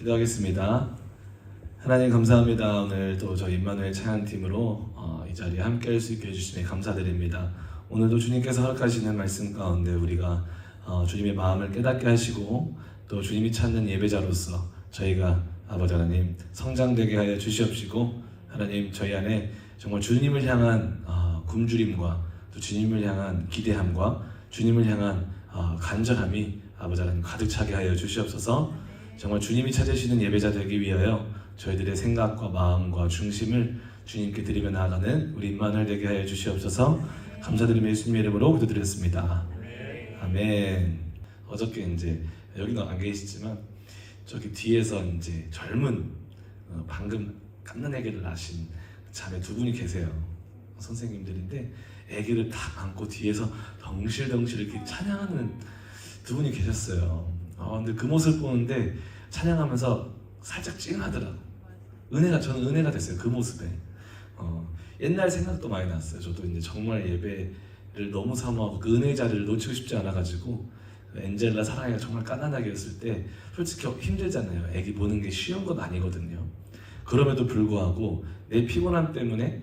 기도하겠습니다. 하나님 감사합니다. 오늘 또 저희 임마누엘 찬양팀으로 이 자리에 함께 할 수 있게 해주시니 감사드립니다. 오늘도 주님께서 허락하시는 말씀 가운데 우리가 주님의 마음을 깨닫게 하시고 또 주님이 찾는 예배자로서 저희가 아버지 하나님 성장되게 하여 주시옵시고, 하나님 저희 안에 정말 주님을 향한 굶주림과 또 주님을 향한 기대함과 주님을 향한 간절함이 아버지 하나님 가득 차게 하여 주시옵소서. 정말 주님이 찾으시는 예배자 되기 위하여 저희들의 생각과 마음과 중심을 주님께 드리며 나아가는 우리 임마누엘 되게 하여 주시옵소서. 감사드리며 예수님의 이름으로 기도드렸습니다. 아멘. 어저께 이제 여기는 안 계시지만 저기 뒤에서 이제 젊은 방금 갓난 아기를 낳으신 자매 두 분이 계세요. 선생님들인데 아기를 딱 안고 뒤에서 덩실덩실 이렇게 찬양하는 두 분이 계셨어요. 근데 그 모습 보는데 찬양하면서 살짝 찡하더라고. 저는 은혜가 됐어요. 그 모습에. 옛날 생각도 많이 났어요. 저도 이제 정말 예배를 너무 사모하고 그 은혜의 자리를 놓치고 싶지 않아가지고 엔젤라 사랑이가 정말 까난하게였을 때 솔직히 힘들잖아요. 애기 보는 게 쉬운 건 아니거든요. 그럼에도 불구하고 내 피곤함 때문에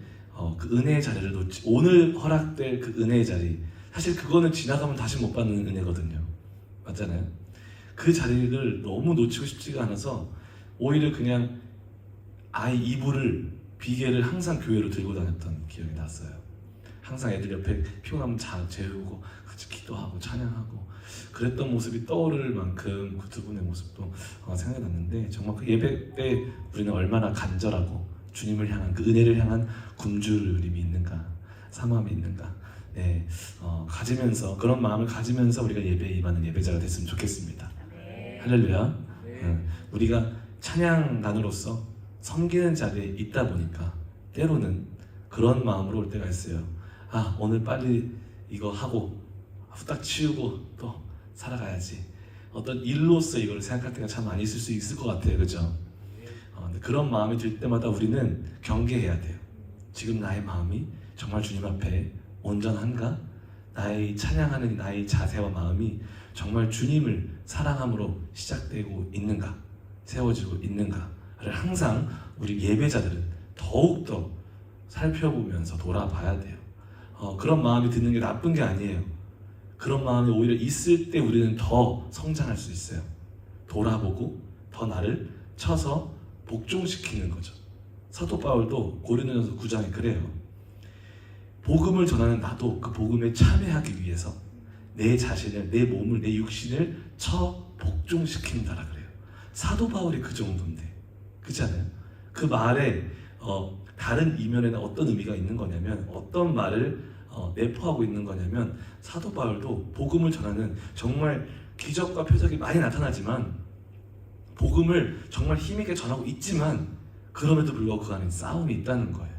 그 은혜의 자리를 오늘 허락될 그 은혜의 자리, 사실 그거는 지나가면 다시 못 받는 은혜거든요. 맞잖아요. 그 자리를 너무 놓치고 싶지가 않아서 오히려 그냥 아이 이불을 비계를 항상 교회로 들고 다녔던 기억이 났어요. 항상 애들 옆에 피곤하면 재우고 같이 기도하고 찬양하고 그랬던 모습이 떠오를 만큼 그 두 분의 모습도 생각이 났는데, 정말 그 예배 때 우리는 얼마나 간절하고 주님을 향한 그 은혜를 향한 굶주림이 있는가, 사모함이 있는가, 가지면서 그런 마음을 가지면서 우리가 예배에 임하는 예배자가 됐으면 좋겠습니다. 할렐루야. 우리가 찬양단으로서 섬기는 자리에 있다 보니까 때로는 그런 마음으로 올 때가 있어요. 오늘 빨리 이거 하고 후딱 치우고 또 살아가야지. 어떤 일로서 이걸 생각할 때가 참 많이 있을 수 있을 것 같아요. 그죠? 근데 그런 마음이 들 때마다 우리는 경계해야 돼요. 지금 나의 마음이 정말 주님 앞에 온전한가? 나의 찬양하는 나의 자세와 마음이 정말 주님을 사랑함으로 시작되고 있는가? 세워지고 있는가를 항상 우리 예배자들은 더욱더 살펴보면서 돌아봐야 돼요. 그런 마음이 드는 게 나쁜 게 아니에요. 그런 마음이 오히려 있을 때 우리는 더 성장할 수 있어요. 돌아보고 더 나를 쳐서 복종시키는 거죠. 사도 바울도 고린도전서 9장에 그래요. 복음을 전하는 나도 그 복음에 참여하기 위해서 내 자신을, 내 몸을, 내 육신을 쳐 복종시킨다라 그래요. 사도 바울이 그 정도인데, 그렇지 않아요? 그 말에 다른 이면에는 어떤 의미가 있는 거냐면, 어떤 말을 내포하고 있는 거냐면, 사도 바울도 복음을 전하는 정말 기적과 표적이 많이 나타나지만 복음을 정말 힘있게 전하고 있지만 그럼에도 불구하고 그 안에 싸움이 있다는 거예요.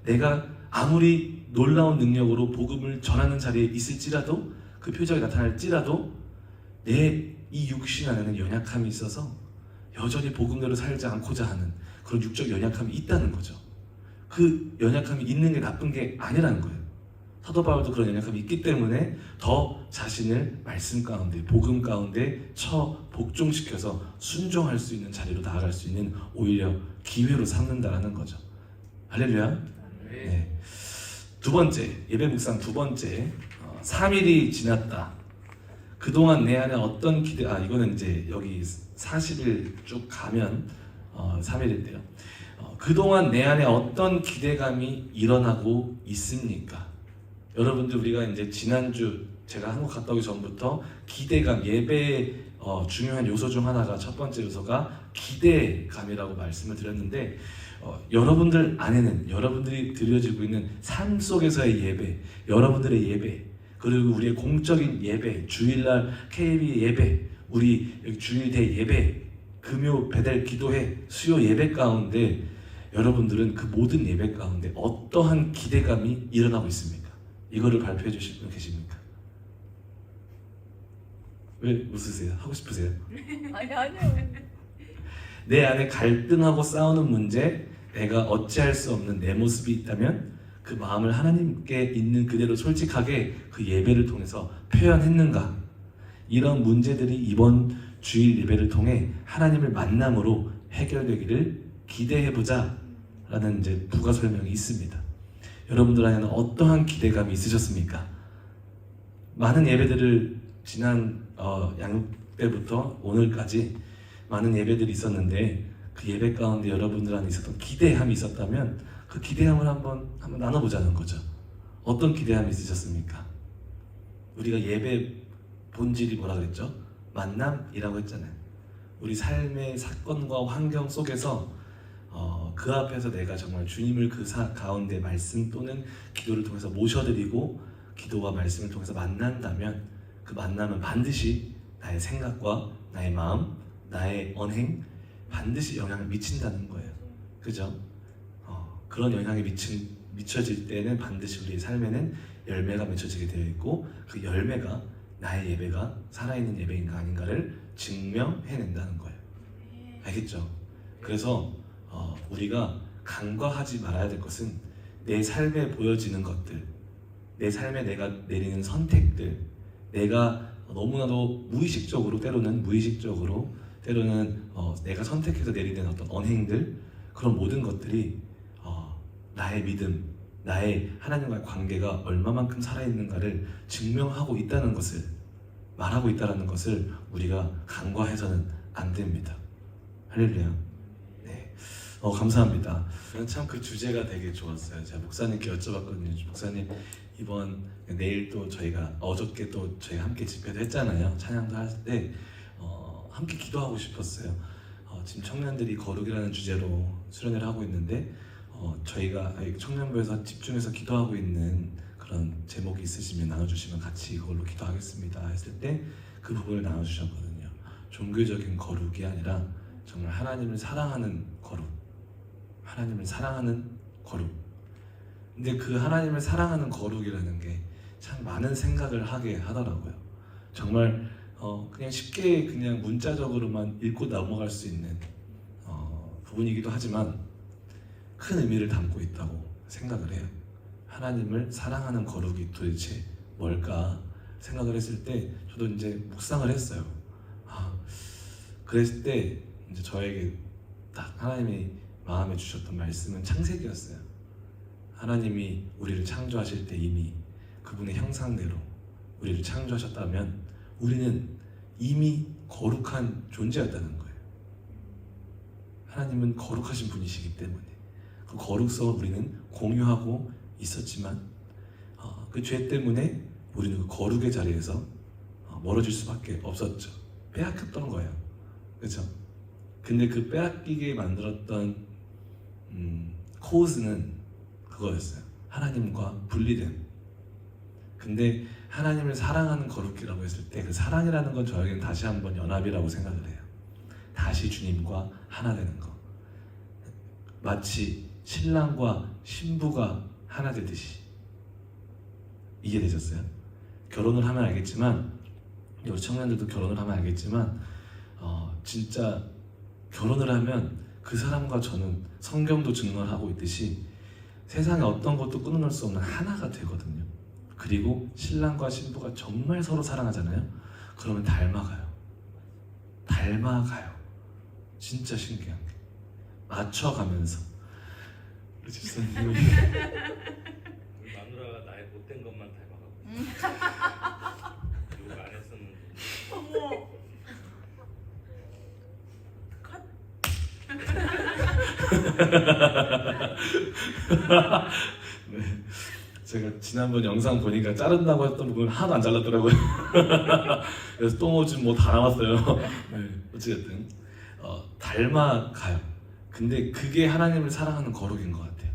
내가 아무리 놀라운 능력으로 복음을 전하는 자리에 있을지라도, 그 표적이 나타날지라도 내 이 육신 안에는 연약함이 있어서 여전히 복음대로 살지 않고자 하는 그런 육적 연약함이 있다는 거죠. 그 연약함이 있는 게 나쁜 게 아니라는 거예요. 사도 바울도 그런 연약함이 있기 때문에 더 자신을 말씀 가운데, 복음 가운데 복종시켜서 순종할 수 있는 자리로 나아갈 수 있는 오히려 기회로 삼는다라는 거죠. 할렐루야. 네. 두 번째, 예배 묵상 두 번째, 3일이 지났다. 그동안 내 안에 어떤 이거는 이제 여기 40일 쭉 가면 3일인데요. 그동안 내 안에 어떤 기대감이 일어나고 있습니까? 여러분들, 우리가 이제 지난주 제가 한국 갔다 오기 전부터 기대감, 예배의 중요한 요소 중 하나가, 첫 번째 요소가 기대감이라고 말씀을 드렸는데, 여러분들 안에는 여러분들이 드려지고 있는 삶 속에서의 예배, 여러분들의 예배, 그리고 우리의 공적인 예배, 주일날 KB 예배, 우리 주일대 예배, 금요 배달 기도회, 수요 예배 가운데 여러분들은 그 모든 예배 가운데 어떠한 기대감이 일어나고 있습니까? 이거를 발표해 주실 분 계십니까? 왜 웃으세요? 하고 싶으세요? 아니요. 내 안에 갈등하고 싸우는 문제, 내가 어찌할 수 없는 내 모습이 있다면 그 마음을 하나님께 있는 그대로 솔직하게 그 예배를 통해서 표현했는가? 이런 문제들이 이번 주일 예배를 통해 하나님을 만남으로 해결되기를 기대해보자 라는 이제 부가 설명이 있습니다. 여러분들 안에는 어떠한 기대감이 있으셨습니까? 많은 예배들을 지난 양육 때부터 오늘까지 많은 예배들이 있었는데 그 예배 가운데 여러분들 안에 있었던 기대함이 있었다면 그 기대함을 한번 나눠보자는 거죠. 어떤 기대함이 있으셨습니까? 우리가 예배 본질이 뭐라 그랬죠? 만남이라고 했잖아요. 우리 삶의 사건과 환경 속에서 그 앞에서 내가 정말 주님을 그 가운데 말씀 또는 기도를 통해서 모셔드리고 기도와 말씀을 통해서 만난다면 그 만남은 반드시 나의 생각과 나의 마음, 나의 언행 반드시 영향을 미친다는 거예요. 그죠? 그런 영향이 미쳐질 때는 반드시 우리의 삶에는 열매가 맺혀지게 되어 있고 그 열매가 나의 예배가 살아있는 예배인가 아닌가를 증명해낸다는 거예요. 알겠죠? 그래서 우리가 간과하지 말아야 될 것은 내 삶에 보여지는 것들, 내 삶에 내가 내리는 선택들, 내가 너무나도 무의식적으로 때로는 내가 선택해서 내리는 어떤 언행들, 그런 모든 것들이 나의 믿음, 나의 하나님과의 관계가 얼마만큼 살아있는가를 증명하고 있다는 것을 말하고 있다는 것을 우리가 간과해서는 안 됩니다. 할렐루야. 네, 감사합니다. 참 그 주제가 되게 좋았어요. 제가 목사님께 여쭤봤거든요. 목사님 이번 내일 또 저희가 어저께 또 저희가 함께 집회도 했잖아요. 찬양도 할 때 함께 기도하고 싶었어요. 지금 청년들이 거룩이라는 주제로 수련회를 하고 있는데 저희가 청년부에서 집중해서 기도하고 있는 그런 제목이 있으시면 나눠주시면 같이 그걸로 기도하겠습니다 했을 때 그 부분을 나눠주셨거든요. 종교적인 거룩이 아니라 정말 하나님을 사랑하는 거룩, 하나님을 사랑하는 거룩. 근데 그 하나님을 사랑하는 거룩이라는 게 참 많은 생각을 하게 하더라고요. 정말 그냥 쉽게 그냥 문자적으로만 읽고 넘어갈 수 있는 부분이기도 하지만 큰 의미를 담고 있다고 생각을 해요. 하나님을 사랑하는 거룩이 도대체 뭘까 생각을 했을 때 저도 이제 묵상을 했어요. 그랬을 때 이제 저에게 딱 하나님이 마음에 주셨던 말씀은 창세기였어요. 하나님이 우리를 창조하실 때 이미 그분의 형상대로 우리를 창조하셨다면 우리는 이미 거룩한 존재였다는 거예요. 하나님은 거룩하신 분이시기 때문에 그 거룩성을 우리는 공유하고 있었지만 그 죄 때문에 우리는 그 거룩의 자리에서 멀어질 수밖에 없었죠. 빼앗겼던 거예요. 그렇죠? 근데 그 빼앗기게 만들었던 코즈는 그거였어요. 하나님과 분리됨. 근데 하나님을 사랑하는 거룩이라고 했을 때 그 사랑이라는 건 저에게는 다시 한번 연합이라고 생각을 해요. 다시 주님과 하나 되는 거. 마치 신랑과 신부가 하나 되듯이. 이해되셨어요? 결혼을 하면 알겠지만 우리 청년들도 결혼을 하면 알겠지만 진짜 결혼을 하면 그 사람과 저는 성경도 증언을 하고 있듯이 세상에 어떤 것도 끊어낼 수 없는 하나가 되거든요. 그리고 신랑과 신부가 정말 서로 사랑하잖아요. 그러면 닮아가요. 진짜 신기한 게 맞춰가면서. 우리 집사님이 우리 마누라가 나의 못된 것만 닮아가고 욕 안 했었는데. 어머. 컷. 네, 제가 지난번 영상 보니까 자른다고 했던 부분 하나도 안 잘랐더라고요. 그래서 똥오줌 뭐 다 나왔어요. 네, 어쨌든 닮아가요. 근데 그게 하나님을 사랑하는 거룩인 것 같아요.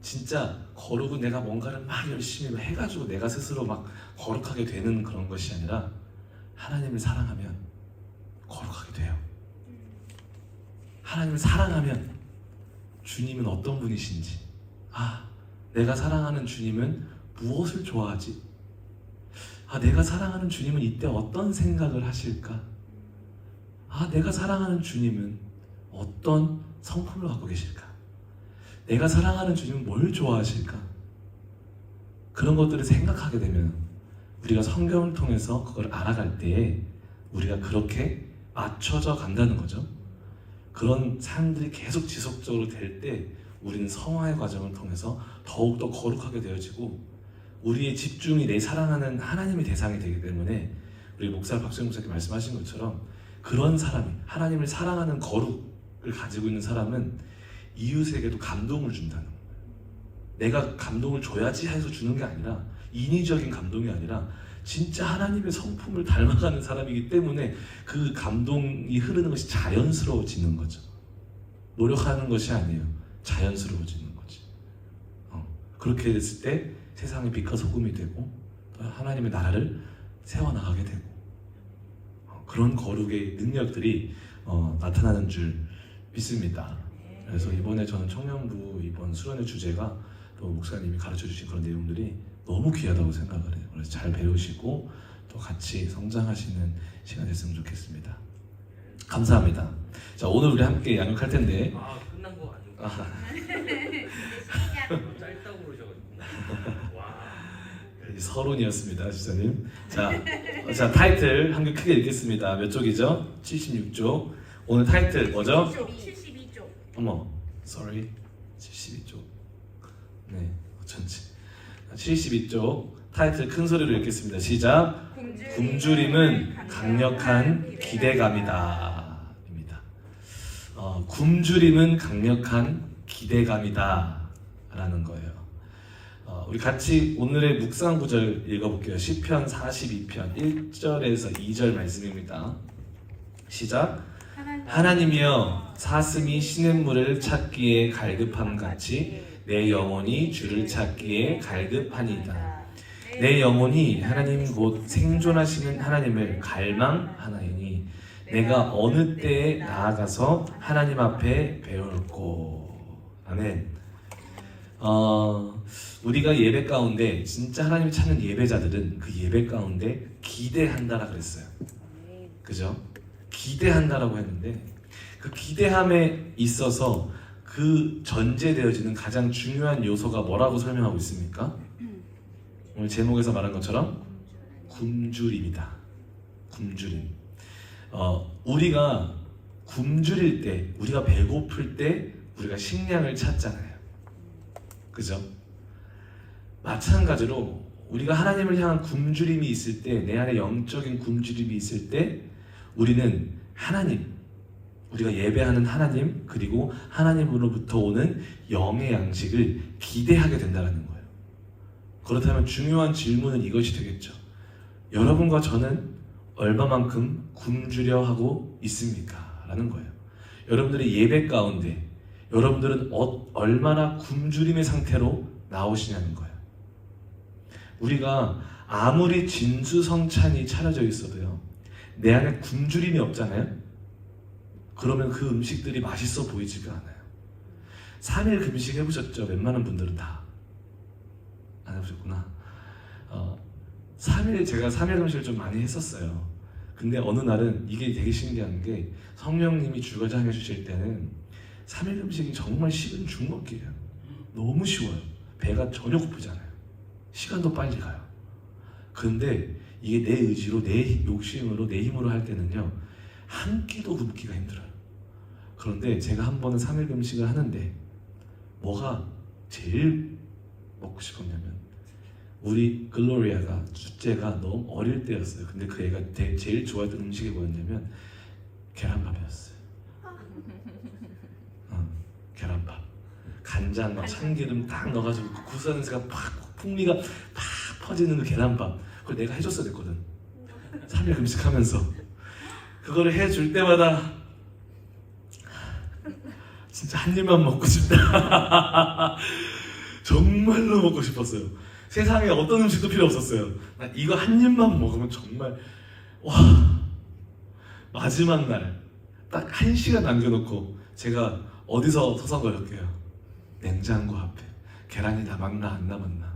진짜 거룩은 내가 뭔가를 막 열심히 해가지고 내가 스스로 막 거룩하게 되는 그런 것이 아니라 하나님을 사랑하면 거룩하게 돼요. 하나님을 사랑하면 주님은 어떤 분이신지, 내가 사랑하는 주님은 무엇을 좋아하지? 내가 사랑하는 주님은 이때 어떤 생각을 하실까? 내가 사랑하는 주님은 어떤 성품을 갖고 계실까? 내가 사랑하는 주님은 뭘 좋아하실까? 그런 것들을 생각하게 되면 우리가 성경을 통해서 그걸 알아갈 때에 우리가 그렇게 맞춰져 간다는 거죠. 그런 삶들이 계속 지속적으로 될 때 우리는 성화의 과정을 통해서 더욱더 거룩하게 되어지고 우리의 집중이 내 사랑하는 하나님의 대상이 되기 때문에 우리 목사 박수영 목사님 말씀하신 것처럼 그런 사람이 하나님을 사랑하는 거룩을 가지고 있는 사람은 이웃에게도 감동을 준다는 거예요. 내가 감동을 줘야지 해서 주는 게 아니라 인위적인 감동이 아니라 진짜 하나님의 성품을 닮아가는 사람이기 때문에 그 감동이 흐르는 것이 자연스러워지는 거죠. 노력하는 것이 아니에요. 자연스러워지는 거지. 그렇게 됐을 때 세상의 빛과 소금이 되고 또 하나님의 나라를 세워나가게 되고 그런 거룩의 능력들이 나타나는 줄 믿습니다. 그래서 이번에 저는 청년부 이번 수련회 주제가 또 목사님이 가르쳐 주신 그런 내용들이 너무 귀하다고 생각을 해요. 그래서 잘 배우시고 또 같이 성장하시는 시간 됐으면 좋겠습니다. 감사합니다. 자, 오늘 우리 함께 양육할 텐데 끝난 거 아닌가? 짧다고 그러셔가지고 와. 서론이었습니다, 지사님. 자, 타이틀 한글 크게 읽겠습니다. 몇 쪽이죠? 76쪽. 오늘 타이틀 뭐죠? 72쪽. 어머, sorry. 72쪽. 네, 어쩐지. 72쪽 타이틀 큰 소리로 읽겠습니다. 시작. 굶주림은 강력한 기대감이다. 입니다. 굶주림은 강력한 기대감이다. 라는 거예요. 우리 같이 오늘의 묵상 구절 읽어볼게요. 시편 42편 1절에서 2절 말씀입니다. 시작. 하나님이여 사슴이 시냇물을 찾기에 갈급함같이 내 영혼이 주를 찾기에 갈급하니이다. 내 영혼이 하나님 곧 생존하시는 하나님을 갈망하나이니 내가 어느 때에 나아가서 하나님 앞에 배울고. 아멘. 우리가 예배 가운데 진짜 하나님 찾는 예배자들은 그 예배 가운데 기대한다라 그랬어요. 그죠? 기대한다라고 했는데 그 기대함에 있어서 그 전제되어지는 가장 중요한 요소가 뭐라고 설명하고 있습니까? 오늘 제목에서 말한 것처럼 굶주림이다. 굶주림. 우리가 굶주릴 때, 우리가 배고플 때 우리가 식량을 찾잖아요. 그죠? 마찬가지로 우리가 하나님을 향한 굶주림이 있을 때, 내 안에 영적인 굶주림이 있을 때 우리는 하나님, 우리가 예배하는 하나님, 그리고 하나님으로부터 오는 영의 양식을 기대하게 된다는 거예요. 그렇다면 중요한 질문은 이것이 되겠죠. 여러분과 저는 얼마만큼 굶주려 하고 있습니까? 라는 거예요. 여러분들의 예배 가운데 여러분들은 얼마나 굶주림의 상태로 나오시냐는 거예요. 우리가 아무리 진수성찬이 차려져 있어도요, 내 안에 굶주림이 없잖아요. 그러면 그 음식들이 맛있어 보이지가 않아요. 3일 금식 해보셨죠? 웬만한 분들은 다 안 해보셨구나. 3일 제가 3일 금식을 좀 많이 했었어요. 근데 어느 날은 이게 되게 신기한 게 성령님이 주거장해 주실 때는 3일 금식이 정말 식은 죽먹기예요. 너무 쉬워요. 배가 전혀 고프잖아요. 시간도 빨리 가요. 근데 이게 내 의지로, 내 욕심으로, 내 힘으로 할 때는요, 한 끼도 굶기가 힘들어요. 그런데 제가 한 번은 3일 금식을 하는데 뭐가 제일 먹고 싶었냐면 우리 글로리아가 둘째가 너무 어릴 때였어요. 근데 그 애가 제일 좋아했던 음식이 뭐였냐면 계란밥이었어요. 계란밥. 간장과 참기름 딱 넣어가지고 그 구수한 냄새가 팍, 풍미가 팍 퍼지는 그 계란밥. 그걸 내가 해줬어야 됐거든. 3일 금식하면서. 그거를 해줄 때마다 진짜 한 입만 먹고 싶다. 정말로 먹고 싶었어요. 세상에 어떤 음식도 필요 없었어요. 나 이거 한 입만 먹으면 정말 와. 마지막 날 딱 1시간 남겨놓고 제가 어디서 서성거렸게요. 냉장고 앞에 계란이 남았나 안 남았나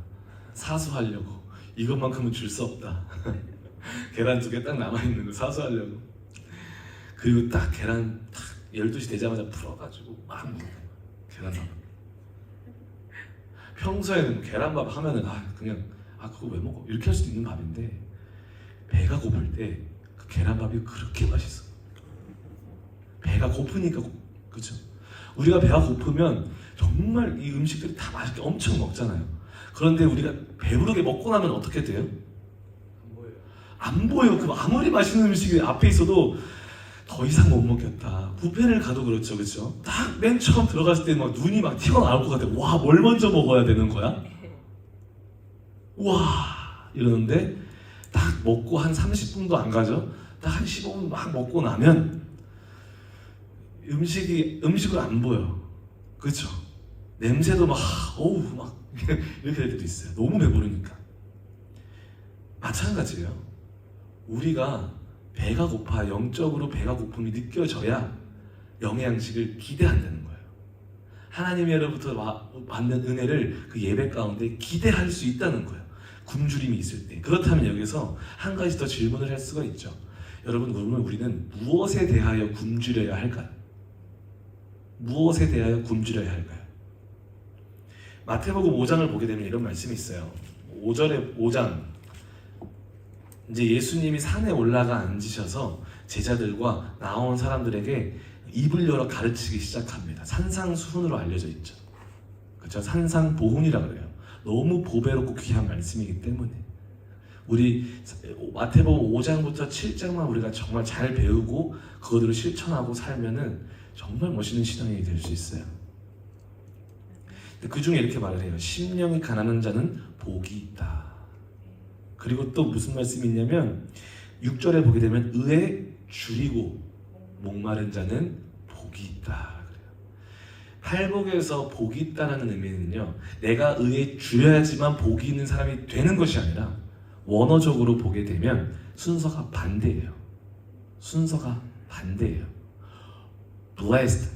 사수하려고. 이것만큼은 줄 수 없다. 계란 2개 딱 남아있는 거 사수하려고. 그리고 딱 계란 딱 12시 되자마자 풀어가지고 막 먹어요. 계란밥. 평소에는 계란밥 하면은 그냥 그거 왜 먹어? 이렇게 할 수도 있는 밥인데 배가 고플 때 그 계란밥이 그렇게 맛있어. 배가 고프니까 그렇죠? 우리가 배가 고프면 정말 이 음식들이 다 맛있게 엄청 먹잖아요. 그런데 우리가 배부르게 먹고 나면 어떻게 돼요? 안 보여요. 안 보여. 그 아무리 맛있는 음식이 앞에 있어도 더 이상 못 먹겠다. 뷔페를 가도 그렇죠, 그렇죠? 딱 맨 처음 들어갔을 때 막 눈이 막 튀어나올 것 같아. 와, 뭘 먼저 먹어야 되는 거야? 와, 이러는데 딱 먹고 한 30분도 안 가죠. 딱 한 15분 막 먹고 나면 음식을 안 보여, 그렇죠? 냄새도 막 어우 막 이렇게 될 때도 있어요. 너무 배부르니까. 마찬가지예요. 우리가 배가 고파, 영적으로 배가 고픔이 느껴져야 영양식을 기대한다는 거예요. 하나님으로부터 받는 은혜를 그 예배 가운데 기대할 수 있다는 거예요. 굶주림이 있을 때. 그렇다면 여기서 한 가지 더 질문을 할 수가 있죠. 여러분, 그러면 우리는 무엇에 대하여 굶주려야 할까요? 무엇에 대하여 굶주려야 할까요? 마태복음 5장을 보게 되면 이런 말씀이 있어요. 5장 이제 예수님이 산에 올라가 앉으셔서 제자들과 나온 사람들에게 입을 열어 가르치기 시작합니다. 산상수훈으로 알려져 있죠. 그렇죠? 산상보훈이라고 그래요. 너무 보배롭고 귀한 말씀이기 때문에 우리 마태복음 5장부터 7장만 우리가 정말 잘 배우고 그것들을 실천하고 살면은 정말 멋있는 신앙이 될 수 있어요. 그 중에 이렇게 말을 해요. 심령이 가난한 자는 복이 있다. 그리고 또 무슨 말씀이 있냐면 6절에 보게 되면 의에 줄이고 목마른 자는 복이 있다. 그래요. 팔복에서 복이 있다는 의미는요, 내가 의에 줄여야지만 복이 있는 사람이 되는 것이 아니라 원어적으로 보게 되면 순서가 반대예요. 순서가 반대예요. Blessed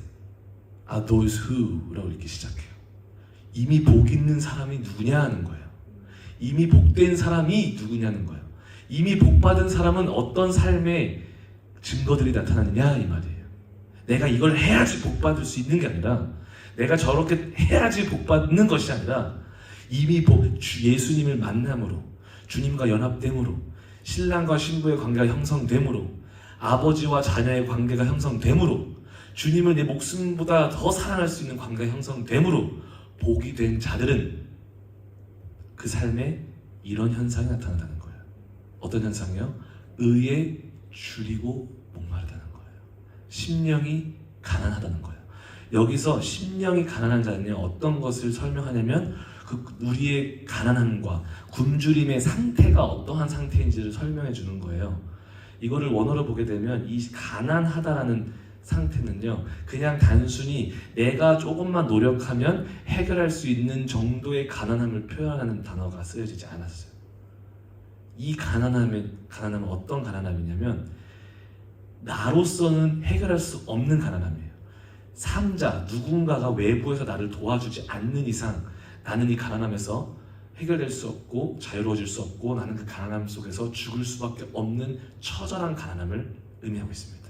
are those who라고 이렇게 시작해요. 이미 복 있는 사람이 누구냐 하는 거예요. 이미 복된 사람이 누구냐는 거예요. 이미 복받은 사람은 어떤 삶의 증거들이 나타나느냐 이 말이에요. 내가 이걸 해야지 복받을 수 있는 게 아니라 내가 저렇게 해야지 복받는 것이 아니라 이미 예수님을 만남으로, 주님과 연합됨으로, 신랑과 신부의 관계가 형성됨으로, 아버지와 자녀의 관계가 형성됨으로, 주님을 내 목숨보다 더 사랑할 수 있는 관계가 형성됨으로 복이 된 자들은 그 삶에 이런 현상이 나타난다는 거예요. 어떤 현상이요? 의에 줄이고 목마르다는 거예요. 심령이 가난하다는 거예요. 여기서 심령이 가난한 자는요, 어떤 것을 설명하냐면 그 우리의 가난함과 굶주림의 상태가 어떠한 상태인지를 설명해 주는 거예요. 이거를 원어로 보게 되면 이 가난하다라는 상태는요, 그냥 단순히 내가 조금만 노력하면 해결할 수 있는 정도의 가난함을 표현하는 단어가 쓰여지지 않았어요. 이 가난함은 어떤 가난함이냐면 나로서는 해결할 수 없는 가난함이에요. 삼자, 누군가가 외부에서 나를 도와주지 않는 이상 나는 이 가난함에서 해결될 수 없고 자유로워질 수 없고 나는 그 가난함 속에서 죽을 수밖에 없는 처절한 가난함을 의미하고 있습니다.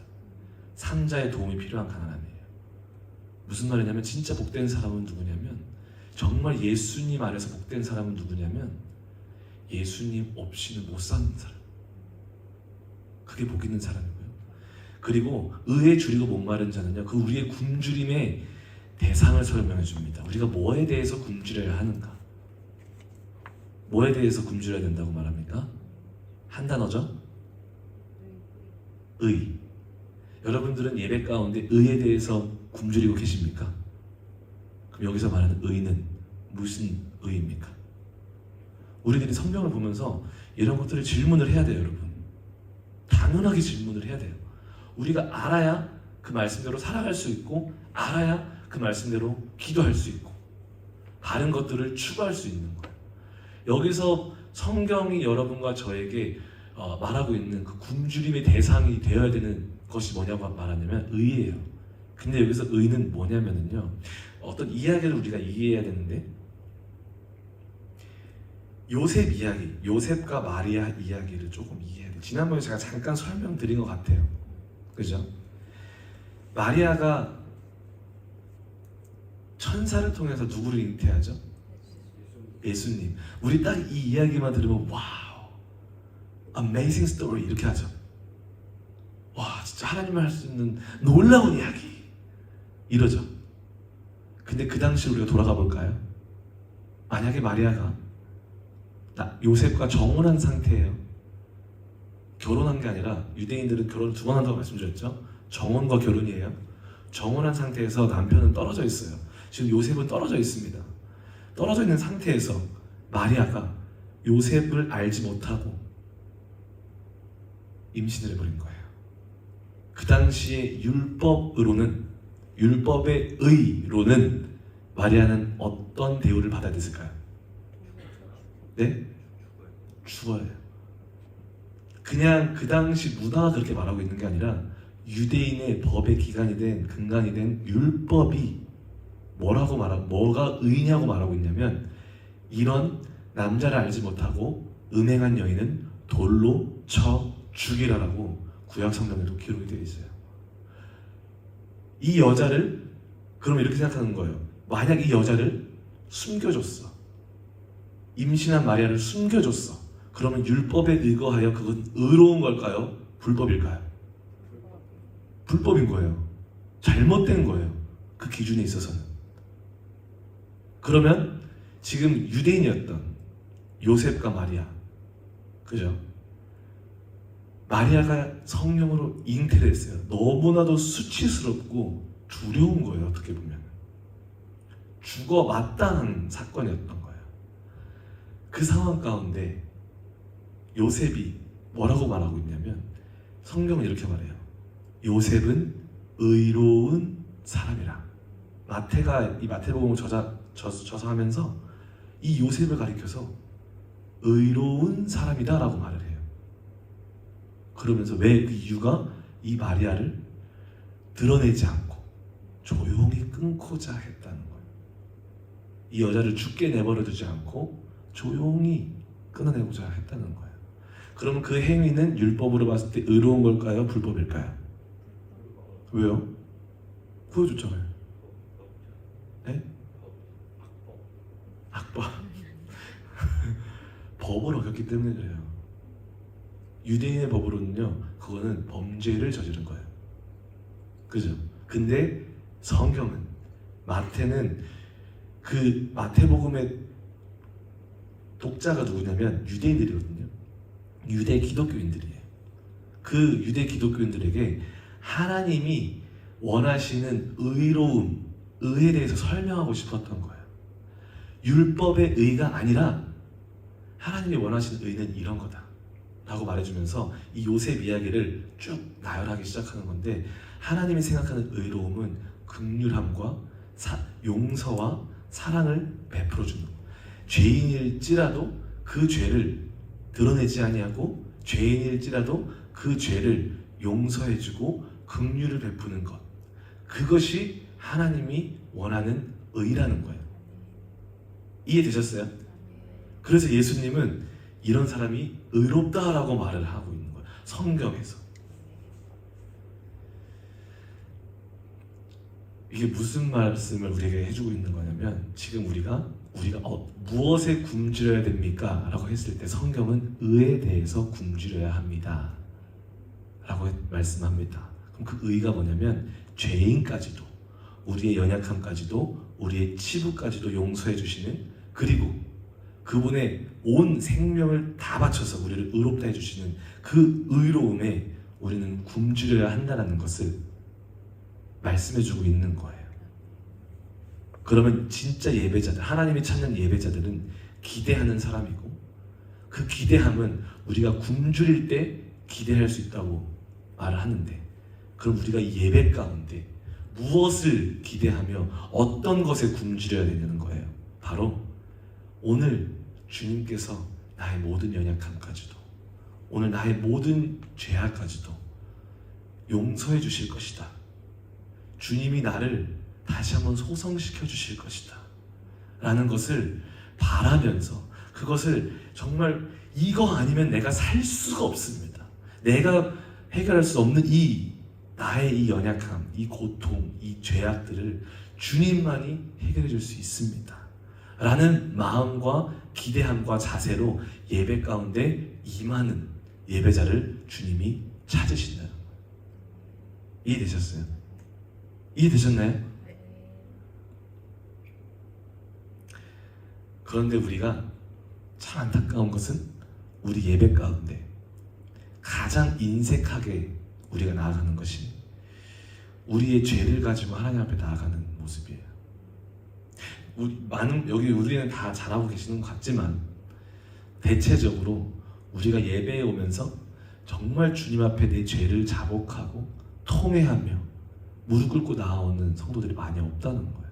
삼자의 도움이 필요한 가난함이에요. 무슨 말이냐면 진짜 복된 사람은 누구냐면, 정말 예수님 아래서 복된 사람은 누구냐면 예수님 없이는 못 사는 사람. 그게 복 있는 사람이고요. 그리고 의에 줄이고 목마른 자는요, 그 우리의 굶주림의 대상을 설명해 줍니다. 우리가 뭐에 대해서 굶주려야 하는가? 뭐에 대해서 굶주려야 된다고 말합니까? 한 단어죠? 의. 여러분들은 예배 가운데 의에 대해서 굶주리고 계십니까? 그럼 여기서 말하는 의는 무슨 의입니까? 우리들이 성경을 보면서 이런 것들을 질문을 해야 돼요, 여러분. 당연하게 질문을 해야 돼요. 우리가 알아야 그 말씀대로 살아갈 수 있고, 알아야 그 말씀대로 기도할 수 있고, 다른 것들을 추구할 수 있는 거예요. 여기서 성경이 여러분과 저에게 말하고 있는 그 굶주림의 대상이 되어야 되는 것이 뭐냐고 말하냐면 의예요. 근데 여기서 의는 뭐냐면요, 어떤 이야기를 우리가 이해해야 되는데, 요셉 이야기, 요셉과 마리아 이야기를 조금 이해해야 돼요. 지난번에 제가 잠깐 설명드린 것 같아요. 그죠? 마리아가 천사를 통해서 누구를 잉태하죠? 예수님. 우리 딱 이 이야기만 들으면 와우, amazing story 이렇게 하죠. 와, 진짜 하나님을 할 수 있는 놀라운 이야기 이러죠. 근데 그 당시 우리가 돌아가 볼까요? 만약에 마리아가 요셉과 정혼한 상태예요. 결혼한 게 아니라 유대인들은 결혼을 2번 한다고 말씀드렸죠. 정혼과 결혼이에요. 정혼한 상태에서 남편은 떨어져 있어요. 지금 요셉은 떨어져 있습니다. 떨어져 있는 상태에서 마리아가 요셉을 알지 못하고 임신을 해버린 거예요. 그 당시에 율법의 의로는 마리아는 어떤 대우를 받아야 됐을까요? 네? 죽어요. 그냥 그 당시 문화가 그렇게 말하고 있는 게 아니라 유대인의 법의 기간이 된 근간이 된 율법이 뭐가 의냐고 말하고 있냐면 이런 남자를 알지 못하고 음행한 여인은 돌로 쳐 죽이라라고 구약 성경에도 기록이 되어 있어요. 이 여자를 그럼 이렇게 생각하는 거예요. 만약 이 여자를 숨겨줬어. 임신한 마리아를 숨겨줬어. 그러면 율법에 의거하여 그건 의로운 걸까요? 불법일까요? 불법인 거예요. 잘못된 거예요. 그 기준에 있어서는. 그러면 지금 유대인이었던 요셉과 마리아, 그죠? 마리아가 성령으로 잉태를 했어요. 너무나도 수치스럽고 두려운 거예요. 어떻게 보면 죽어 마땅한 사건이었던 거예요. 그 상황 가운데 요셉이 뭐라고 말하고 있냐면 성경은 이렇게 말해요. 요셉은 의로운 사람이라. 마태가 이 마태복음을 저서하면서 이 요셉을 가리켜서 의로운 사람이다 라고 말을 해요. 그러면서 왜 그 이유가 이 마리아를 드러내지 않고 조용히 끊고자 했다는 거예요. 이 여자를 죽게 내버려 두지 않고 조용히 끊어내고자 했다는 거예요. 그러면 그 행위는 율법으로 봤을 때 의로운 걸까요? 불법일까요? 왜요? 보여줬잖아요. 네? 악법. 법을 어겼기 때문에 그래요. 유대인의 법으로는요, 그거는 범죄를 저지른 거예요. 그죠? 근데 성경은, 마태는 그 마태복음의 독자가 누구냐면 유대인들이거든요. 유대 기독교인들이에요. 그 유대 기독교인들에게 하나님이 원하시는 의로움, 의에 대해서 설명하고 싶었던 거예요. 율법의 의가 아니라 하나님이 원하시는 의는 이런 거다 라고 말해주면서 이 요셉 이야기를 쭉 나열하기 시작하는 건데, 하나님이 생각하는 의로움은 긍휼함과 용서와 사랑을 베풀어주는 것. 죄인일지라도 그 죄를 드러내지 아니하고 죄인일지라도 그 죄를 용서해주고 긍휼을 베푸는 것, 그것이 하나님이 원하는 의라는 거예요. 이해되셨어요? 그래서 예수님은 이런 사람이 의롭다라고 말을 하고 있는 거예요. 성경에서. 이게 무슨 말씀을 우리에게 해주고 있는 거냐면, 지금 우리가 무엇에 굶주려야 됩니까? 라고 했을 때 성경은 의에 대해서 굶주려야 합니다 라고 말씀합니다. 그럼 그 의가 뭐냐면 죄인까지도, 우리의 연약함까지도, 우리의 치부까지도 용서해 주시는, 그리고 그분의 온 생명을 다 바쳐서 우리를 의롭다 해주시는 그 의로움에 우리는 굶주려야 한다는 것을 말씀해주고 있는 거예요. 그러면 진짜 예배자들, 하나님이 찾는 예배자들은 기대하는 사람이고, 그 기대함은 우리가 굶주릴 때 기대할 수 있다고 말을 하는데, 그럼 우리가 이 예배 가운데 무엇을 기대하며 어떤 것에 굶주려야 되냐는 거예요. 바로 오늘 주님께서 나의 모든 연약함까지도, 오늘 나의 모든 죄악까지도 용서해 주실 것이다. 주님이 나를 다시 한번 소성시켜 주실 것이다 라는 것을 바라면서, 그것을 정말 이거 아니면 내가 살 수가 없습니다, 내가 해결할 수 없는 나의 이 연약함, 이 고통, 이 죄악들을 주님만이 해결해 줄 수 있습니다 라는 마음과 기대함과 자세로 예배 가운데 임하는 예배자를 주님이 찾으신다는 거예요. 이해되셨어요? 이해되셨나요? 네. 그런데 우리가 참 안타까운 것은 우리 예배 가운데 가장 인색하게 우리가 나아가는 것이 우리의 죄를 가지고 하나님 앞에 나아가는 모습이에요. 여기 우리는 다 잘하고 계시는 것 같지만 대체적으로 우리가 예배에 오면서 정말 주님 앞에 내 죄를 자복하고 통회하며 무릎 꿇고 나오는 성도들이 많이 없다는 거예요.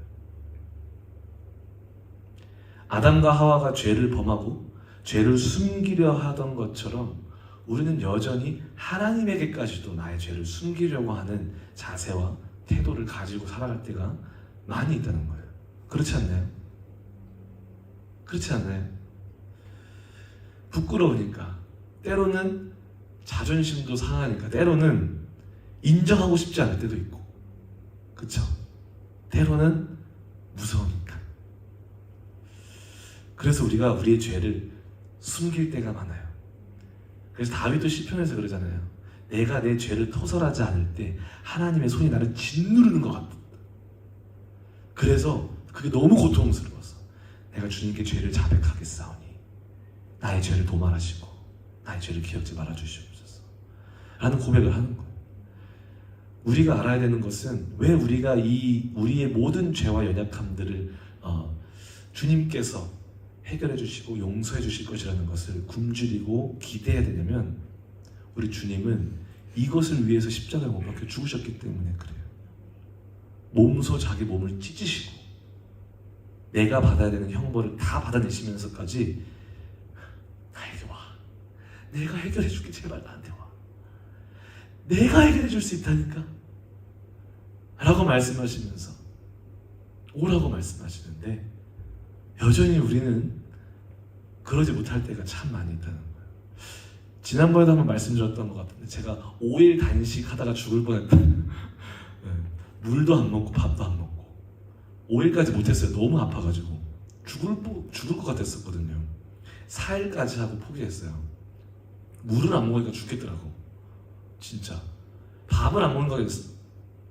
아담과 하와가 죄를 범하고 죄를 숨기려 하던 것처럼 우리는 여전히 하나님에게까지도 나의 죄를 숨기려고 하는 자세와 태도를 가지고 살아갈 때가 많이 있다는 거예요. 그렇지 않나요? 그렇지 않나요? 부끄러우니까, 때로는 자존심도 상하니까, 때로는 인정하고 싶지 않을 때도 있고, 그쵸? 때로는 무서우니까. 그래서 우리가 우리의 죄를 숨길 때가 많아요. 그래서 다윗도 시편에서 그러잖아요. 내가 내 죄를 토설하지 않을 때 하나님의 손이 나를 짓누르는 것 같다. 그래서 그게 너무 고통스러웠어. 내가 주님께 죄를 자백하게 싸우니 나의 죄를 도말하시고 나의 죄를 기억지 말아 주시옵소서 라는 고백을 하는 거예요. 우리가 알아야 되는 것은 왜 우리가 우리의 모든 죄와 연약함들을 주님께서 해결해 주시고 용서해 주실 것이라는 것을 굶주리고 기대해야 되냐면, 우리 주님은 이것을 위해서 십자가에 못 박혀 죽으셨기 때문에 그래요. 몸소 자기 몸을 찢으시고 내가 받아야 되는 형벌을 다 받아내시면서까지 나에게 와, 내가 해결해 줄게, 제발 나한테 와, 내가 해결해 줄 수 있다니까 라고 말씀하시면서 오라고 말씀하시는데, 여전히 우리는 그러지 못할 때가 참 많이 있다는 거예요. 지난번에도 한번 말씀드렸던 것 같은데, 제가 5일 단식하다가 죽을 뻔했다. 물도 안 먹고 밥도 안 먹고 5일까지 못했어요. 너무 아파가지고 죽을 것 같았었거든요. 4일까지 하고 포기했어요. 물을 안 먹으니까 죽겠더라고. 진짜 밥을 안 먹는 거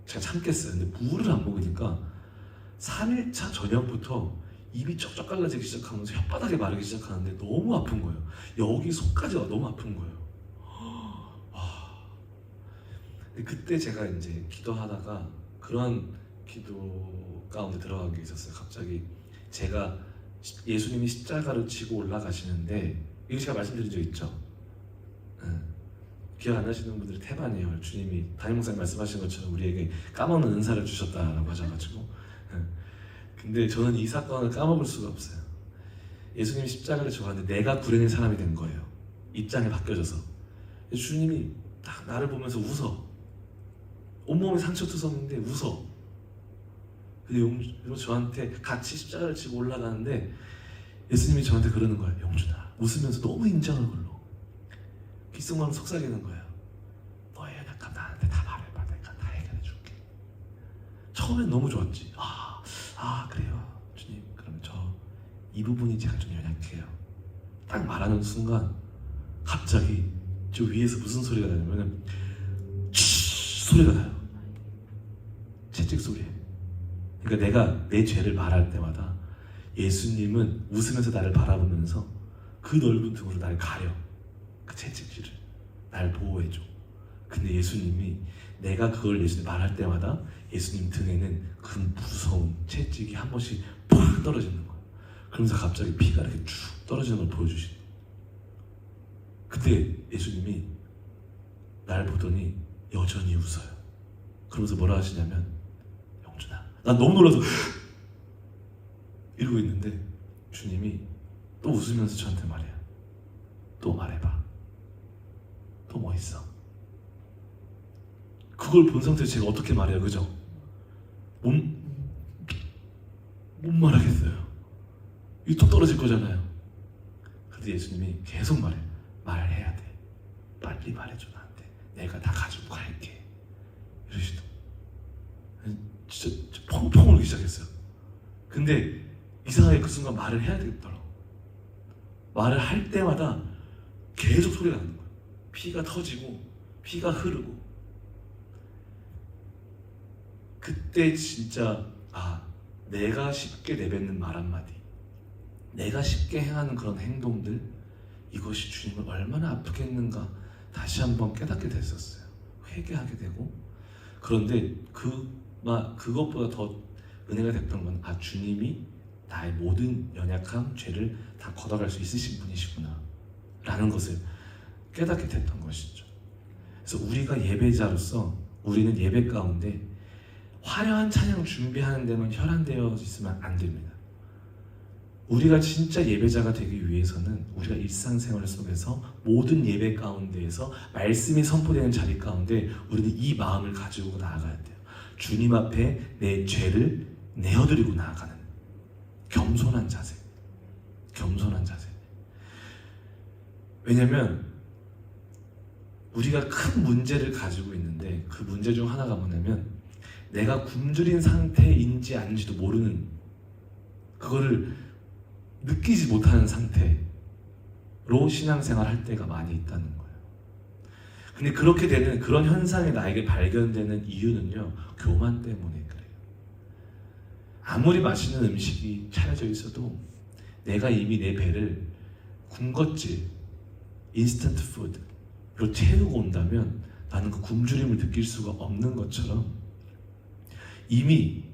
제가 참겠어요. 근데 물을 안 먹으니까 3일차 저녁부터 입이 쩍쩍 갈라지기 시작하면서 혓바닥이 마르기 시작하는데 너무 아픈 거예요. 여기 속까지가 너무 아픈 거예요. 근데 그때 제가 이제 기도하다가 그런 기도 가운데 들어간 게 있었어요. 갑자기 제가 예수님이 십자가를 지고 올라가시는데, 이거 제가 말씀드린 적 있죠? 기억 안 나시는 분들이 태반이에요. 주님이 담임 목사님 말씀하신 것처럼 우리에게 까먹는 은사를 주셨다라고 하셔가지고. 근데 저는 이 사건을 까먹을 수가 없어요. 예수님이 십자가를 지고 가는데 내가 구련의 사람이 된 거예요. 입장이 바뀌어져서. 주님이 딱 나를 보면서 웃어. 온몸에 상처투성인데 웃어. 근데 저한테 같이 십자가를 지고 올라가는데 예수님이 저한테 그러는 거예요. 영준아, 웃으면서 너무 인정을 걸로 귓속마음 속삭이는 거예요. 너의 연약함 나한테 다 말해봐. 내가 다 해결해 줄게. 처음엔 너무 좋았지. 그래요 주님, 그러면 이 부분이 제가 좀 연약해요. 딱 말하는 순간 갑자기 저 위에서 무슨 소리가 나냐면 소리가 나요. 채찍 소리. 그러니까 내가 내 죄를 말할 때마다 예수님은 웃으면서 나를 바라보면서 그 넓은 등으로 나를 가려. 그 채찍질을 날 보호해줘. 근데 예수님이 내가 그걸 예수님 말할 때마다 예수님 등에는 그 무서운 채찍이 한 번씩 팍 떨어지는 거예요. 그러면서 갑자기 피가 이렇게 쭉 떨어지는 걸 보여주시는 거예요. 그때 예수님이 날 보더니 여전히 웃어요. 그러면서 뭐라 하시냐면, 영준아, 난 너무 놀라서 이러고 있는데 주님이 또 웃으면서 저한테 말해요. 또 말해봐. 또 뭐 있어? 그걸 본 상태에서 제가 어떻게 말해요, 그죠? 못 말하겠어요. 이 또 떨어질 거잖아요. 근데 예수님이 계속 말해야 돼. 빨리 말해줘 나한테. 내가 다 가지고 갈게. 이러시더라고요. 진짜 펑펑 울기 시작했어요. 근데 이상하게 그 순간 말을 해야 되겠더라고. 말을 할 때마다 계속 소리가 나는 거예요. 피가 터지고 피가 흐르고. 그때 진짜 내가 쉽게 내뱉는 말 한마디, 내가 쉽게 행하는 그런 행동들, 이것이 주님을 얼마나 아프게 했는가 다시 한번 깨닫게 됐었어요. 회개하게 되고. 그런데 그것보다 더 은혜가 됐던 건 주님이 나의 모든 연약함, 죄를 다 걷어갈 수 있으신 분이시구나 라는 것을 깨닫게 됐던 것이죠. 그래서 우리가 예배자로서 우리는 예배 가운데 화려한 찬양 준비하는 데만 혈안되어 있으면 안 됩니다. 우리가 진짜 예배자가 되기 위해서는 우리가 일상생활 속에서 모든 예배 가운데에서 말씀이 선포되는 자리 가운데 우리는 이 마음을 가지고 나아가야 돼요. 주님 앞에 내 죄를 내어드리고 나아가는 겸손한 자세. 겸손한 자세. 왜냐면 우리가 큰 문제를 가지고 있는데 그 문제 중 하나가 뭐냐면 내가 굶주린 상태인지 아닌지도 모르는, 그거를 느끼지 못하는 상태로 신앙생활 할 때가 많이 있다는 거예요. 근데 그렇게 되는 그런 현상이 나에게 발견되는 이유는요, 교만 때문에 그래요. 아무리 맛있는 음식이 차려져 있어도 내가 이미 내 배를 군것질, 인스턴트 푸드로 채우고 온다면 나는 그 굶주림을 느낄 수가 없는 것처럼 이미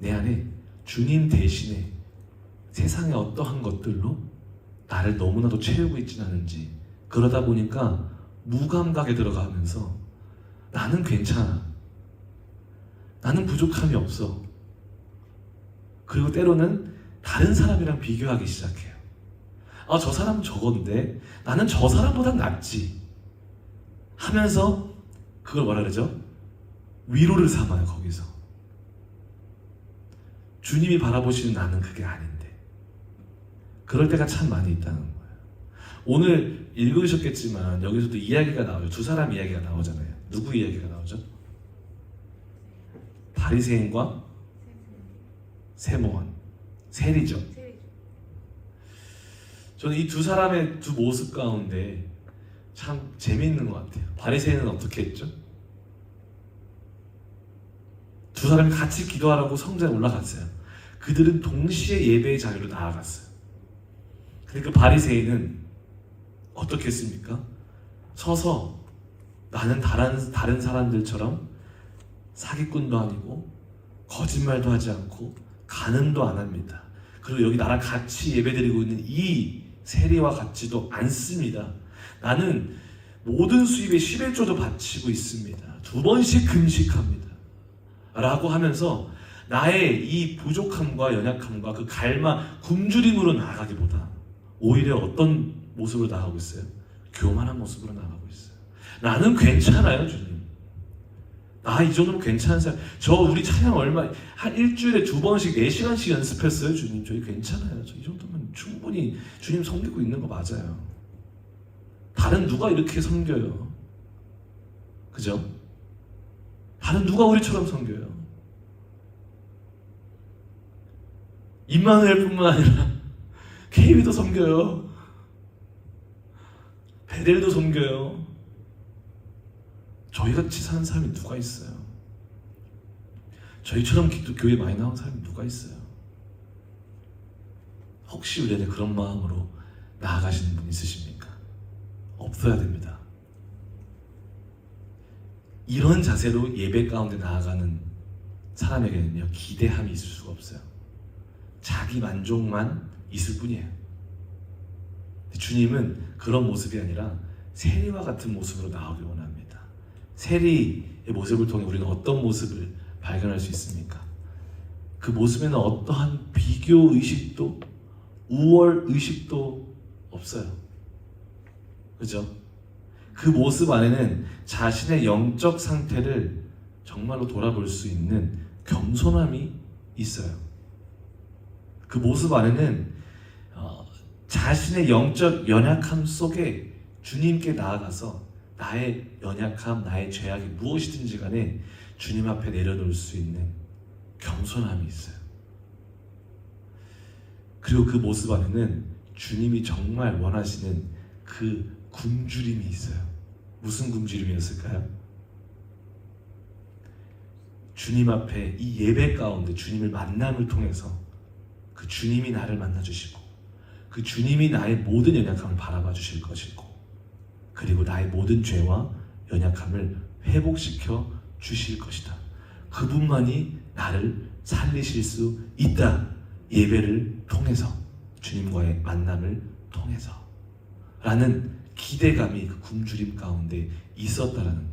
내 안에 주님 대신에 세상의 어떠한 것들로 나를 너무나도 채우고 있지는 않은지, 그러다 보니까 무감각에 들어가면서 나는 괜찮아, 나는 부족함이 없어, 그리고 때로는 다른 사람이랑 비교하기 시작해요. 저 사람은 저건데 나는 저 사람보단 낫지 하면서 그걸 뭐라 그러죠? 위로를 삼아요. 거기서 주님이 바라보시는 나는 그게 아닌데. 그럴 때가 참 많이 있다는 거예요. 오늘 읽으셨겠지만 여기서도 이야기가 나오죠. 두 사람 이야기가 나오잖아요. 누구 이야기가 나오죠? 바리새인과 세모원, 세리죠. 저는 이 두 사람의 두 모습 가운데 참 재미있는 것 같아요. 바리새인은 어떻게 했죠? 두 사람이 같이 기도하라고 성전에 올라갔어요. 그들은 동시에 예배의 자리로 나아갔어요. 근데 그 바리새인은 어떻게 했습니까? 서서 나는 다른 사람들처럼 사기꾼도 아니고 거짓말도 하지 않고 간음도 안 합니다. 그리고 여기 나랑 같이 예배드리고 있는 이 세리와 같지도 않습니다. 나는 모든 수입의 11조도 바치고 있습니다. 2번씩 금식합니다. 라고 하면서 나의 이 부족함과 연약함과 그 갈망, 굶주림으로 나아가기보다 오히려 어떤 모습으로 나아가고 있어요? 교만한 모습으로 나아가고 있어요. 나는 괜찮아요, 주님. 나 이 정도면 괜찮은 사람. 우리 찬양 한 일주일에 2번씩 4시간씩 연습했어요, 주님. 저희 괜찮아요. 저 이 정도면 충분히 주님 섬기고 있는 거 맞아요. 다른 누가 이렇게 섬겨요? 그죠? 다른 누가 우리처럼 섬겨요? 임마누엘뿐만 아니라 KB도 섬겨요. 베델도 섬겨요. 저희같이 사는 사람이 누가 있어요? 저희처럼 교회 많이 나온 사람이 누가 있어요? 혹시 우리 안에 그런 마음으로 나아가시는 분 있으십니까? 없어야 됩니다. 이런 자세로 예배 가운데 나아가는 사람에게는요, 기대함이 있을 수가 없어요. 자기 만족만 있을 뿐이에요. 주님은 그런 모습이 아니라 세리와 같은 모습으로 나오길 원합니다. 세리의 모습을 통해 우리는 어떤 모습을 발견할 수 있습니까? 그 모습에는 어떠한 비교 의식도 우월 의식도 없어요. 그죠? 그 모습 안에는 자신의 영적 상태를 정말로 돌아볼 수 있는 겸손함이 있어요. 그 모습 안에는 자신의 영적 연약함 속에 주님께 나아가서 나의 연약함, 나의 죄악이 무엇이든지 간에 주님 앞에 내려놓을 수 있는 겸손함이 있어요. 그리고 그 모습 안에는 주님이 정말 원하시는 그 굶주림이 있어요. 무슨 굶주림이었을까요? 주님 앞에 이 예배 가운데 주님을 만남을 통해서 그 주님이 나를 만나 주시고 그 주님이 나의 모든 연약함을 바라봐 주실 것이고 그리고 나의 모든 죄와 연약함을 회복시켜 주실 것이다. 그분만이 나를 살리실 수 있다. 예배를 통해서 주님과의 만남을 통해서 라는 기대감이 그 굶주림 가운데 있었다라는 거예요.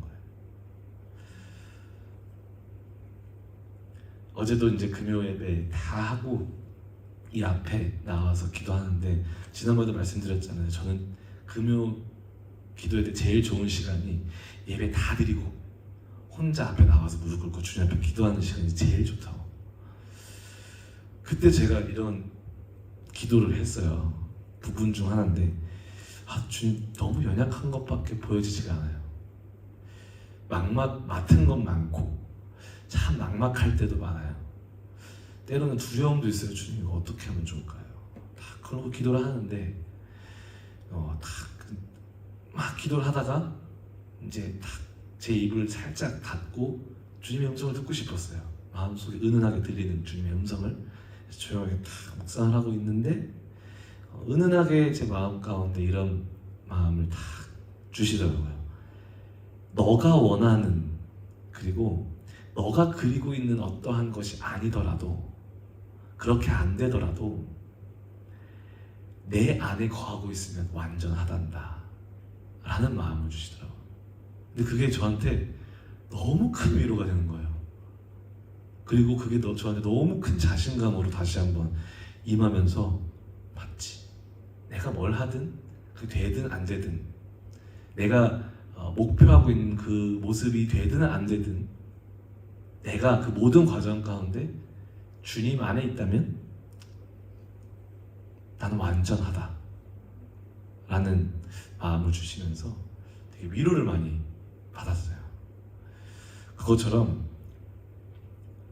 어제도 이제 금요 예배 다 하고 이 앞에 나와서 기도하는데 지난번에도 말씀드렸잖아요. 저는 금요 기도회 때 제일 좋은 시간이 예배 다 드리고 혼자 앞에 나와서 무릎 꿇고 주님 앞에 기도하는 시간이 제일 좋다고. 그때 제가 이런 기도를 했어요. 부분 중 하나인데 주님 너무 연약한 것밖에 보여지지가 않아요. 맡은 건 많고 참 막막할 때도 많아요. 때로는 두려움도 있어요. 주님 이거 어떻게 하면 좋을까요? 다 그러고 기도를 하는데 막 기도를 하다가 이제 제 입을 살짝 닫고 주님의 음성을 듣고 싶었어요. 마음속에 은은하게 들리는 주님의 음성을 조용하게 딱 묵상을 하고 있는데 은은하게 제 마음 가운데 이런 마음을 딱 주시더라고요. 너가 원하는 그리고 너가 그리고 있는 어떠한 것이 아니더라도 그렇게 안 되더라도 내 안에 거하고 있으면 완전하단다 라는 마음을 주시더라고요. 근데 그게 저한테 너무 큰 위로가 되는 거예요. 그리고 그게 저한테 너무 큰 자신감으로 다시 한번 임하면서 맞지. 내가 뭘 하든 그게 되든 안 되든 내가 목표하고 있는 그 모습이 되든 안 되든 내가 그 모든 과정 가운데 주님 안에 있다면 나는 완전하다 라는 마음을 주시면서 되게 위로를 많이 받았어요. 그것처럼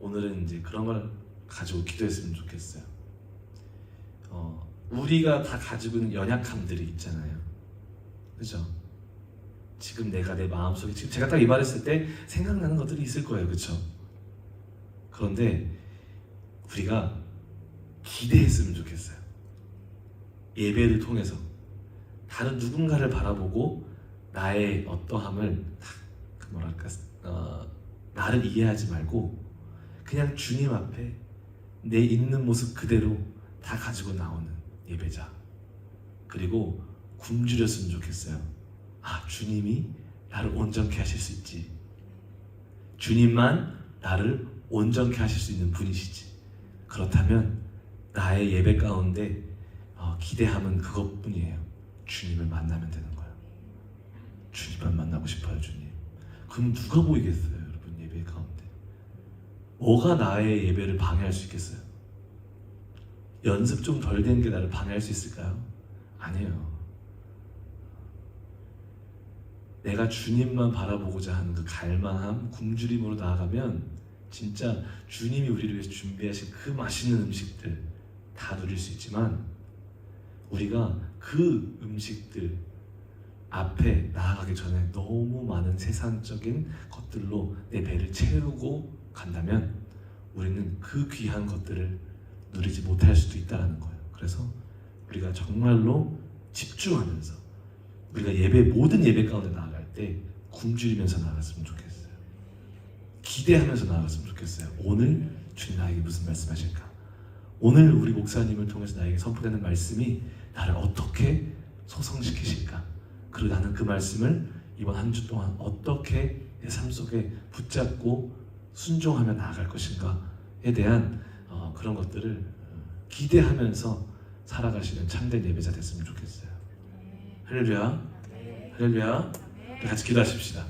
오늘은 이제 그런 걸 가지고 기도했으면 좋겠어요. 우리가 다 가지고 있는 연약함들이 있잖아요. 그죠? 지금 내가 내 마음속에 지금 제가 딱 이 말했을 때 생각나는 것들이 있을 거예요. 그렇죠? 그런데 우리가 기대했으면 좋겠어요. 예배를 통해서 다른 누군가를 바라보고 나의 어떠함을 나를 이해하지 말고 그냥 주님 앞에 내 있는 모습 그대로 다 가지고 나오는 예배자. 그리고 굶주렸으면 좋겠어요. 주님이 나를 온전케 하실 수 있지. 주님만 나를 온전케 하실 수 있는 분이시지. 그렇다면 나의 예배 가운데 기대함은 그것뿐이에요. 주님을 만나면 되는 거예요. 주님만 만나고 싶어요. 주님. 그럼 누가 보이겠어요? 여러분 예배 가운데 뭐가 나의 예배를 방해할 수 있겠어요? 연습 좀 덜 된 게 나를 방해할 수 있을까요? 아니에요. 내가 주님만 바라보고자 하는 그 갈망함, 굶주림으로 나아가면 진짜 주님이 우리를 위해서 준비하신 그 맛있는 음식들 다 누릴 수 있지만 우리가 그 음식들 앞에 나아가기 전에 너무 많은 세상적인 것들로 내 배를 채우고 간다면 우리는 그 귀한 것들을 누리지 못할 수도 있다는 거예요. 그래서 우리가 정말로 집중하면서 우리가 모든 예배 가운데 나아갈 때 굶주리면서 나아갔으면 좋겠어요. 기대하면서 나아갔으면 좋겠어요. 오늘 주님 나에게 무슨 말씀하실까? 오늘 우리 목사님을 통해서 나에게 선포되는 말씀이 나를 어떻게 소성시키실까? 그리고 나는 그 말씀을 이번 한 주 동안 어떻게 내 삶 속에 붙잡고 순종하며 나아갈 것인가에 대한 그런 것들을 기대하면서 살아가시는 참된 예배자 됐으면 좋겠어요. 할렐루야. 할렐루야. 같이 기도하십시다.